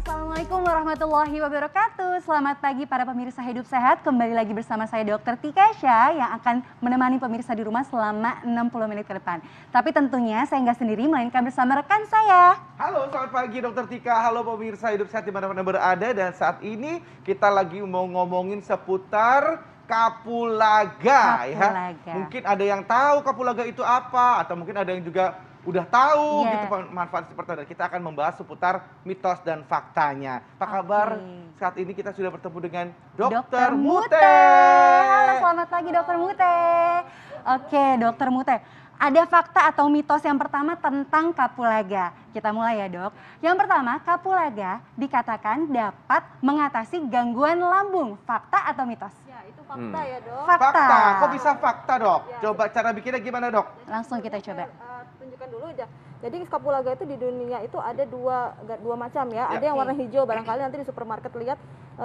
Assalamualaikum warahmatullahi wabarakatuh. Selamat pagi para pemirsa Hidup Sehat. Kembali lagi bersama saya Dr. Tika Syah yang akan menemani pemirsa di rumah selama 60 menit ke depan. Tapi tentunya saya nggak sendiri, melainkan bersama rekan saya. Halo, selamat pagi Dr. Tika. Halo pemirsa Hidup Sehat dimana-mana berada. Dan saat ini kita lagi mau ngomongin seputar kapulaga. Ya. Mungkin ada yang tahu kapulaga itu apa, atau mungkin ada yang juga udah tahu gitu manfaat seperti itu. Kita akan membahas seputar mitos dan faktanya. Apa kabar? Saat ini kita sudah bertemu dengan Dr. Mute. Halo, selamat pagi Dr. Mute. Oke, Dr. Mute. Ada fakta atau mitos yang pertama tentang kapulaga. Kita mulai ya, Dok. Yang pertama, kapulaga dikatakan dapat mengatasi gangguan lambung. Fakta atau mitos? Ya, itu fakta ya, Dok. Fakta. Kok bisa fakta, Dok? Ya. Coba cara bikinnya gimana, Dok? Langsung kita coba. Tunjukkan dulu aja. Jadi kapulaga itu di dunia itu ada dua macam ya. Ada yang warna hijau, barangkali nanti di supermarket lihat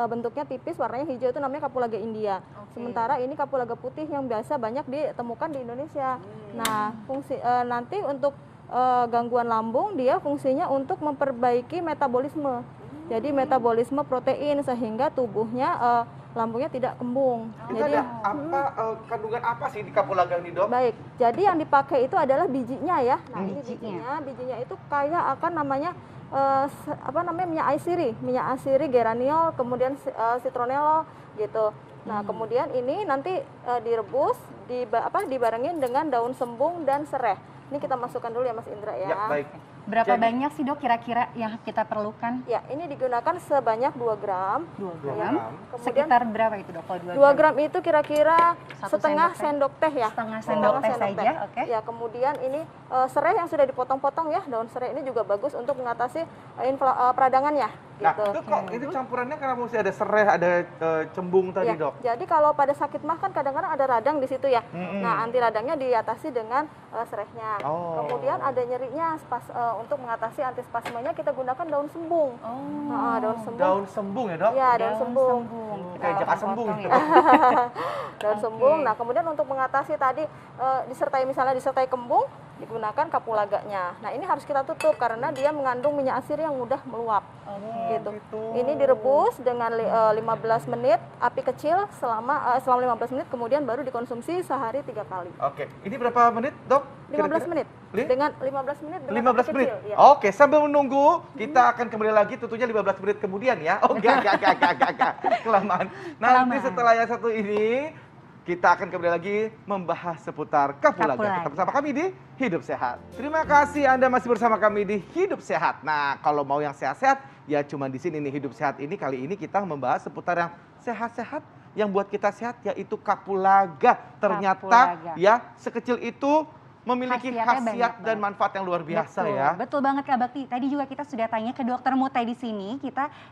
bentuknya tipis, warnanya hijau, itu namanya kapulaga India. Sementara ini kapulaga putih yang biasa banyak ditemukan di Indonesia. Nah, fungsi nanti untuk gangguan lambung, dia fungsinya untuk memperbaiki metabolisme. Jadi metabolisme protein sehingga tubuhnya lambungnya tidak kembung. Itu jadi ada apa kandungan apa sih di kapulaga ini, Dok? Baik, jadi yang dipakai itu adalah bijinya ya. Nah, ini Bijinya. bijinya itu kaya akan namanya minyak asiri, geraniol, kemudian citronellol gitu. Nah, kemudian ini nanti direbus, dibarengin dengan daun sembung dan sereh. Ini kita masukkan dulu ya Mas Indra ya. Ya, baik. Berapa banyak sih, Dok, kira-kira yang kita perlukan? Ya, ini digunakan sebanyak 2 gram. 2 2 gram. gram. Kemudian Sekitar berapa itu, Dok, kalau 2 gram itu kira-kira Satu setengah sendok sendok teh ya. Setengah sendok teh saja, oke. Ya, kemudian ini serai yang sudah dipotong-potong ya. Daun serai ini juga bagus untuk mengatasi peradangannya Nah, gitu. itu kok itu campurannya karena mesti ada serai, ada cembung tadi, Ya, Dok? jadi kalau pada sakit mah kan kadang-kadang ada radang di situ ya. Nah, anti radangnya diatasi dengan serehnya. Oh. Kemudian ada nyerinya untuk mengatasi antispasmenya kita gunakan daun sembung. Daun sembung. Daun sembung ya, Dok? Ya, daun sembung. Kayak jaka sembung potong gitu. ya. Daun sembung. Nah, kemudian untuk mengatasi tadi disertai kembung digunakan kapulaganya. Nah, ini harus kita tutup karena dia mengandung minyak asiri yang mudah meluap. Gitu. Ini direbus dengan 15 menit, api kecil selama 15 menit, kemudian baru dikonsumsi sehari 3 kali. Oke, ini berapa menit, Dok? 15 menit. Dengan 15 menit dengan 15 api menit. kecil. Ya. Oke, sambil menunggu, kita akan kembali lagi tentunya 15 menit kemudian ya. Oh, enggak. Kelamaan. Nanti setelah yang satu ini, kita akan kembali lagi membahas seputar kapulaga. Tetap bersama kami di Hidup Sehat. Terima kasih Anda masih bersama kami di Hidup Sehat. Nah, kalau mau yang sehat-sehat, ya cuma di sini nih Hidup Sehat ini. Kali ini kita membahas seputar yang sehat-sehat, yang buat kita sehat, yaitu kapulaga. Ternyata ya sekecil itu memiliki khasiat dan manfaat yang luar biasa. Betul, ya. Betul banget Kak Bakti. Tadi juga kita sudah tanya ke Dokter Mute di sini,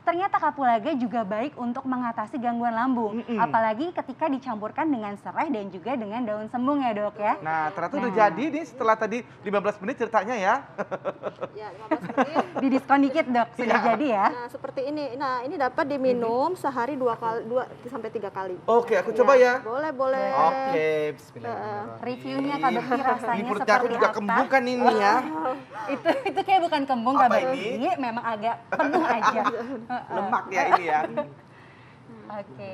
ternyata kapulaga juga baik untuk mengatasi gangguan lambung. Apalagi ketika dicampurkan dengan serai dan juga dengan daun sembung ya, Dok ya. Nah, ternyata udah jadi nih setelah tadi 15 menit ceritanya ya. Ya, 15 menit. Didiskon dikit, Dok. Sudah jadi ya. Nah, seperti ini. Nah, ini dapat diminum sehari 2 sampai 3 kali. Oke, aku coba ya. Boleh. Oke, bismillahirrahmanirrahim. Reviewnya Kak Bakti rasanya Ini perutnya seperti aku juga apa? kembung kan ini ya. Itu kayak bukan kembung Kak Apa Bakti, memang agak penuh aja. Lemak ya ini ya. Oke.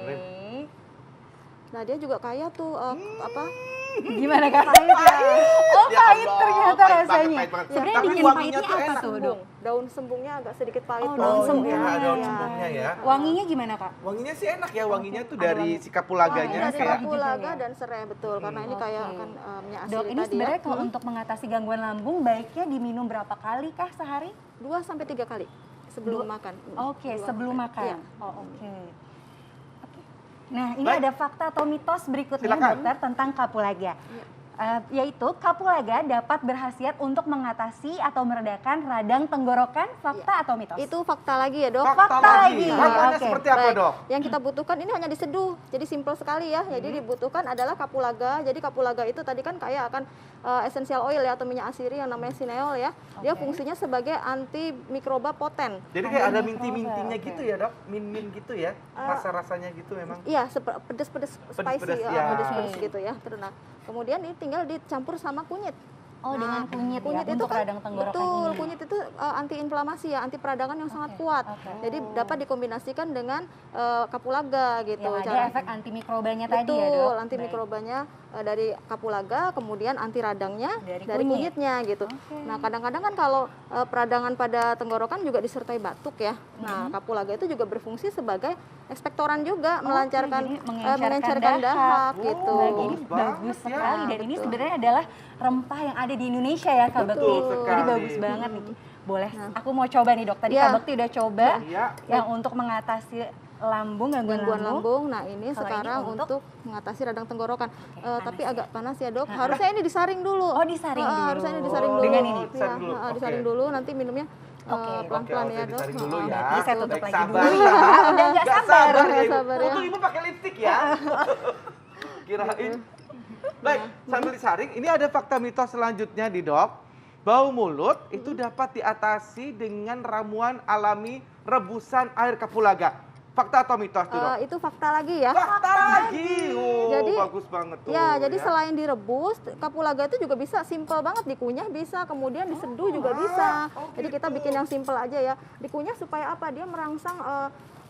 Nah, dia juga kaya tuh Gimana Kak? pahit ya. Oh, Ya pahit Allah, ternyata pahit banget, rasanya. pahit banget. Sebenarnya Tapi bikin wanginya pahitnya tuh apa enak. tuh, Dok? Daun sembungnya agak sedikit pahit Oh, tuh. daun Oh, sembung. ya, daun Ya. sembungnya ya. Wanginya gimana Kak? Wanginya sih enak ya, wanginya tuh Ada dari wangi. si kapulaganya Wanginya dari kayak. kapulaga dan serai betul karena ini kaya Oke. akan minyak asiri Dok, ini tadi sebenarnya ya. kalau untuk mengatasi gangguan lambung baiknya diminum berapa kali kah sehari? 2 sampai 3 kali sebelum makan. Oke, 2 sebelum kali. makan. Iya. Oh, oke. Nah, ini Baik. ada fakta atau mitos berikutnya, Silakan. Dokter, tentang kapulaga. Yaitu kapulaga dapat berkhasiat untuk mengatasi atau meredakan radang tenggorokan. Fakta atau mitos? Itu fakta lagi ya, Dok. Fakta lagi. lagi. Faktanya Oke, seperti apa, Baik. Dok? Yang kita butuhkan ini hanya diseduh. Jadi simple sekali ya. Jadi dibutuhkan adalah kapulaga. Jadi kapulaga itu tadi kan kaya akan essential oil ya atau minyak asiri yang namanya sineol ya. Dia fungsinya sebagai anti mikroba poten. Jadi kayak ada Oke. minti-mintinya gitu ya, Dok? Min-min gitu ya? Rasa-rasanya gitu memang. Iya, pedes-pedes spicy, Pedes-pedes, ya. pedes-pedes gitu ya. Terus nah, kemudian ini tinggal dicampur sama kunyit. Oh, dengan kunyit, kunyit ya, itu untuk kan radang tenggorokan betul, ini. kunyit itu anti inflamasi ya, anti peradangan yang sangat kuat. Jadi dapat dikombinasikan dengan kapulaga gitu. Yang ada efek antimikrobanya tadi ya, Dok? Betul, anti mikrobanya dari kapulaga, kemudian anti radangnya dari kunyitnya gitu. Nah, kadang-kadang kan kalau peradangan pada tenggorokan juga disertai batuk ya. Nah, kapulaga itu juga berfungsi sebagai ekspektoran juga, melancarkan jadi mengencerkan dahak gitu. Ini bagus sekali, dan ini sebenarnya adalah rempah yang ada di Indonesia ya, Kak Bekti. Betul Jadi sekali. bagus banget nih. Boleh, aku mau coba nih, Dok. Tadi Ya. Kak Bekti udah coba Iya. yang untuk mengatasi lambung, gangguan Gangguan lambung. lambung. Nah, ini Kalau sekarang ini untuk mengatasi radang tenggorokan. Tapi panas agak panas ya, Dok. Harusnya ini disaring dulu. Oh, disaring dulu. Harusnya ini disaring Oh, dulu. Dengan ini? disaring dulu. Iya, Oke. disaring dulu, nanti minumnya pelan-pelan Oke, ya, Dok. disaring dulu ya. Berarti saya tutup Baik, lagi sabar dulu ya. ya. Udah nggak sabar. Nggak Ibu. sabar ya. Untung Ibu pakai lipstik ya. Kirain. Baik, sambil disaring, ini ada fakta mitos selanjutnya di Dok. Bau mulut itu dapat diatasi dengan ramuan alami rebusan air kapulaga. Fakta atau mitos tuh, Dok? Itu fakta lagi ya. Fakta lagi. Oh, Jadi, bagus banget tuh. Ya, jadi selain direbus, kapulaga itu juga bisa simple banget, dikunyah bisa, kemudian diseduh juga bisa. Jadi kita bikin yang simple aja ya. Dikunyah supaya apa? Dia merangsang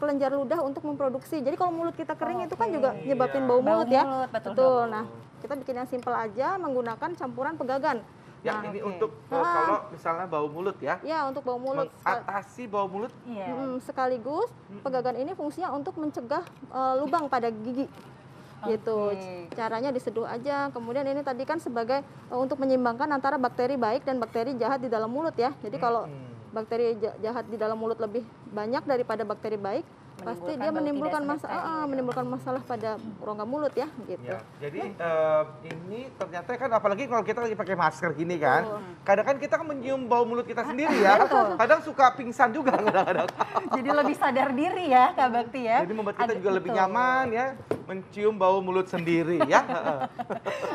kelenjar ludah untuk memproduksi. Jadi kalau mulut kita kering itu kan juga nyebabin bau Bau mulut ya. mulut, betul, Betul. Nah, kita bikin yang simple aja menggunakan campuran pegagan. Ya, Nah, ini untuk kalau misalnya bau mulut ya. ya untuk bau mulut. Mengatasi bau mulut. Iya. Sekaligus pegagan ini fungsinya untuk mencegah lubang pada gigi. Gitu. Caranya diseduh aja. Kemudian ini tadi kan sebagai untuk menyeimbangkan antara bakteri baik dan bakteri jahat di dalam mulut ya. Jadi kalau bakteri jahat di dalam mulut lebih banyak daripada bakteri baik, pasti dia menimbulkan masalah pada rongga mulut ya gitu. Ya, jadi ini ternyata kan apalagi kalau kita lagi pakai masker gini kan, kadang kan kita kan mencium bau mulut kita sendiri ya. Kadang suka pingsan juga kadang-kadang. Jadi lebih sadar diri ya, Kak Bekti ya. Jadi membuat kita juga lebih nyaman ya mencium bau mulut sendiri ya.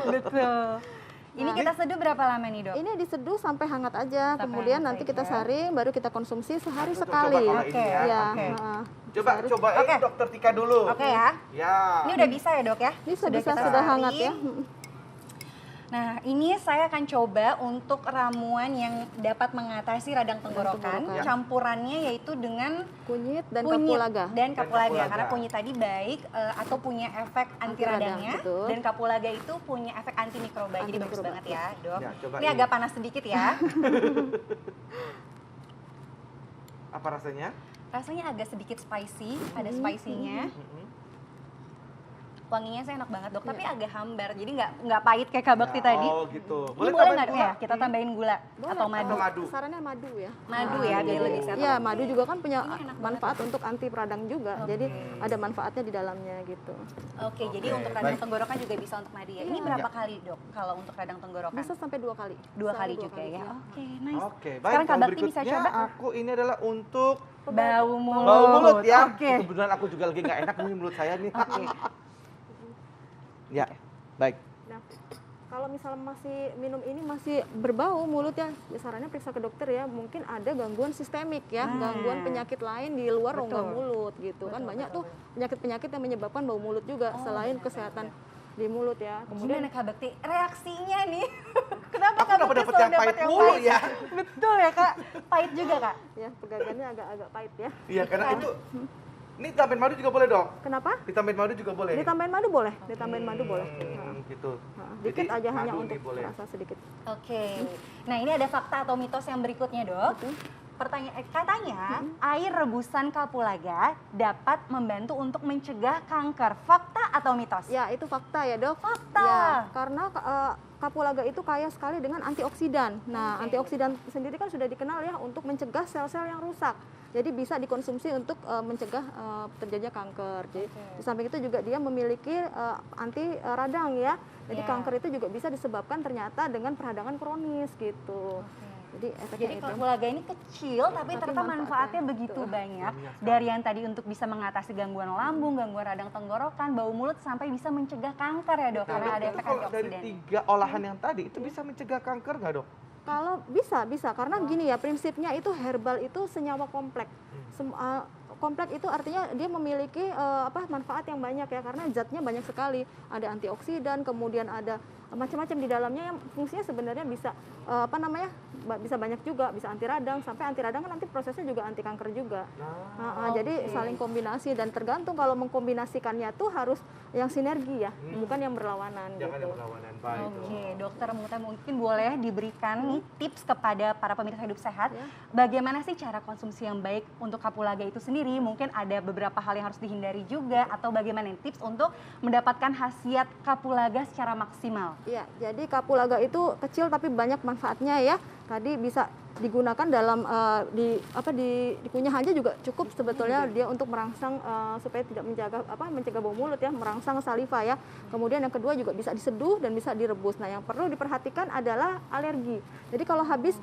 Betul. Ini kita seduh berapa lama nih, Dok? Ini diseduh sampai hangat aja, Sampai kemudian hangat nanti kita saja. saring, baru kita konsumsi sehari Coba sekali. kalau ini ya. Ya, Oke. Cobain Dokter Tika dulu. Oke ya. Ya. Ini udah bisa ya, Dok ya? Bisa kita sudah hangat saring. ya. Nah, ini saya akan coba untuk ramuan yang dapat mengatasi radang tenggorokan. tenggorokan. Campurannya yaitu dengan Kunyit dan kunyit kapulaga. dan kapulaga. kapulaga. Karena kunyit tadi baik atau punya efek anti radang, radangnya, betul. dan kapulaga itu punya efek anti mikroba. Jadi bagus Antimikroba. banget ya, Dok. Ya, coba Ini ini. agak panas sedikit ya. Apa rasanya? Rasanya agak sedikit spicy, ada spicy-nya. Wanginya sih enak banget, Dok, tapi agak hambar. Jadi nggak pahit kayak Kak Bekti Ya, tadi. Oh gitu. Ini boleh tambahin nggak gula? ya kita tambahin gula atau madu? Atau madu. Sarannya madu ya. Madu ya, biar lebih sehat. Iya, madu juga kan punya Ini enak manfaat untuk anti peradang juga. Jadi ada manfaatnya di dalamnya gitu. Oke, jadi Oke, untuk radang baik. tenggorokan juga bisa untuk madu ya. Ini berapa kali, Dok, kalau untuk radang tenggorokan? Bisa sampai 2 kali. Dua Sehari kali 2 juga kali, ya. iya. Oke, nice. Oke, baik. Sekarang Kak Kalau Bekti bisa berikutnya coba aku ini adalah untuk bau mulut. bau mulut ya. Oke. Kebetulan aku juga lagi nggak enak nih mulut saya nih. Ya, baik. Nah, kalau misalnya masih minum ini masih berbau mulutnya, ya sarannya periksa ke dokter ya. Mungkin ada gangguan sistemik ya, gangguan penyakit lain di luar rongga mulut gitu kan. Banyak tuh penyakit-penyakit yang menyebabkan bau mulut juga selain kesehatan di mulut ya. Kemudian Gimana Kak Bekti? Reaksinya nih. Kenapa Aku Kak dapat Bekti yang selalu pahit dapat mulu ya. Betul ya, Kak. Pahit juga, Kak. ya pegagannya agak-agak pahit ya. Iya, karena itu. Ini tambahin madu juga boleh dong? Kenapa? Ditambahin madu juga boleh? Ditambahin madu boleh, ditambahin madu boleh. Gitu. Dikit Jadi, aja hanya madu untuk ini boleh. rasa sedikit. Oke. Nah, ini ada fakta atau mitos yang berikutnya, Dok. Katanya air rebusan kapulaga dapat membantu untuk mencegah kanker. Fakta atau mitos? Ya, itu fakta ya, Dok. Fakta. Ya, karena kapulaga itu kaya sekali dengan antioksidan. Nah, antioksidan sendiri kan sudah dikenal ya untuk mencegah sel-sel yang rusak. Jadi bisa dikonsumsi untuk mencegah terjadinya kanker. Jadi di samping itu juga dia memiliki anti radang ya. Jadi kanker itu juga bisa disebabkan ternyata dengan peradangan kronis gitu. Jadi efeknya Jadi itu. kapulaga ini kecil tapi ternyata manfaatnya begitu banyak. Dari yang tadi untuk bisa mengatasi gangguan lambung, gangguan radang tenggorokan, bau mulut sampai bisa mencegah kanker ya, Dok, karena ada efek Kalau dari antioksidan. 3 olahan yang tadi itu bisa mencegah kanker nggak, Dok? Kalau bisa karena gini ya, prinsipnya itu herbal itu senyawa kompleks. Kompleks itu artinya dia memiliki manfaat yang banyak ya, karena zatnya banyak sekali. Ada antioksidan, kemudian ada macam-macam di dalamnya yang fungsinya sebenarnya bisa apa namanya bisa banyak juga, bisa anti radang, sampai anti radang kan nanti prosesnya juga anti kanker juga. Jadi saling kombinasi dan tergantung kalau mengkombinasikannya tuh harus yang sinergi ya, bukan yang berlawanan. Jangan gitu. yang berlawanan, baik. Oke, dokter Muta mungkin boleh diberikan nih tips kepada para pemirsa hidup sehat. Ya. Bagaimana sih cara konsumsi yang baik untuk kapulaga itu sendiri? Mungkin ada beberapa hal yang harus dihindari juga atau bagaimana nih tips untuk mendapatkan khasiat kapulaga secara maksimal? Iya, jadi kapulaga itu kecil tapi banyak manfaatnya ya. Tadi bisa digunakan dalam dikunyah aja juga cukup sebetulnya dia untuk merangsang supaya tidak mencegah bau mulut ya, merangsang saliva ya. Kemudian yang kedua juga bisa diseduh dan bisa direbus. Nah, yang perlu diperhatikan adalah alergi. Jadi kalau habis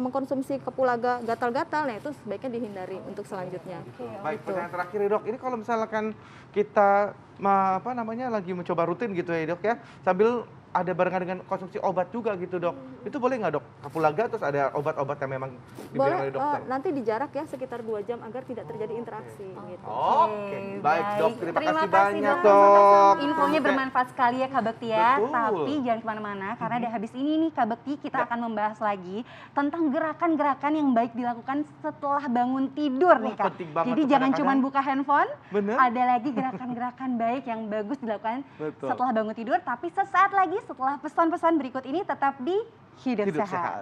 mengkonsumsi kapulaga gatal-gatal, nah itu sebaiknya dihindari untuk selanjutnya. Baik, pertanyaan terakhir ya dok, ini kalau misalkan kita lagi mencoba rutin gitu ya dok ya, sambil ada barengan dengan konsumsi obat juga gitu dok, itu boleh nggak dok? Kapulaga terus ada obat-obat yang memang dibilang oleh dokter? Nanti dijarak ya sekitar 2 jam agar tidak terjadi interaksi gitu. Oke, baik dok, terima kasih banyak Dok. dok. Infonya bermanfaat sekali ya Kak Bekti ya, Betul. tapi jangan kemana-mana karena dari habis ini nih Kak Bekti kita akan membahas lagi tentang gerakan-gerakan yang baik dilakukan setelah bangun tidur nih Kak. penting banget Jadi tuh jangan kadang-kadang. cuma buka handphone, Bener. ada lagi gerakan-gerakan baik yang bagus dilakukan Betul. setelah bangun tidur, tapi sesaat lagi setelah pesan-pesan berikut ini tetap di Hidup Hidup Sehat. sehat.